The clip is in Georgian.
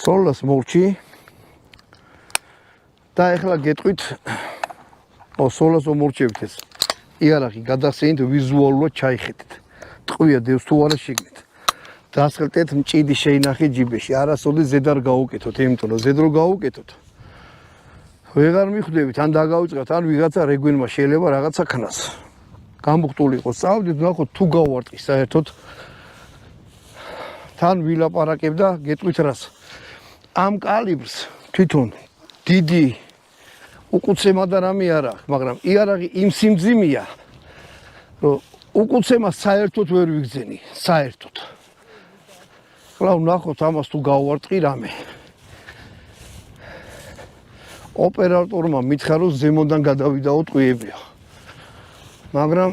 სოლას მოვჭი და ეხლა გეტყვით სოლას მოვჭევით ეს იარაღი გადასცენით ვიზუალურად ჩაიხედეთ ტყვია დევს თუ არა შიგნით დასხელტეთ მჭიდი შეინახეთ ჯიბეში არასოდეს ზედ არ გაუკეთოთ იმიტომ რომ ზედ რო გაუკეთოთ ვეღარ მიხვდებით ან დაგავიწყებთ ან ვიღაცა რეგვენმა შეიძლება რაღაცა ქნას გამუხტული იყოს წავდით ნახოთ თუ გავარტყი საერთოდ თან ვილაპარაკებ და გეტყვით რას ამ კალიბრს თვითონ დიდი უკუცემად რამე არ აქვს მაგრამ იარაღი იმ სიმძიმეა რომ უკუცემას საერთოდ ვერ ვიგზენი საერთოდ ხლა ვნახოთ ამას თუ გავარტყი რამე ოპერატორმა მითხრა რომ ზემოდან გადავიდაო ტყვიებიო მაგრამ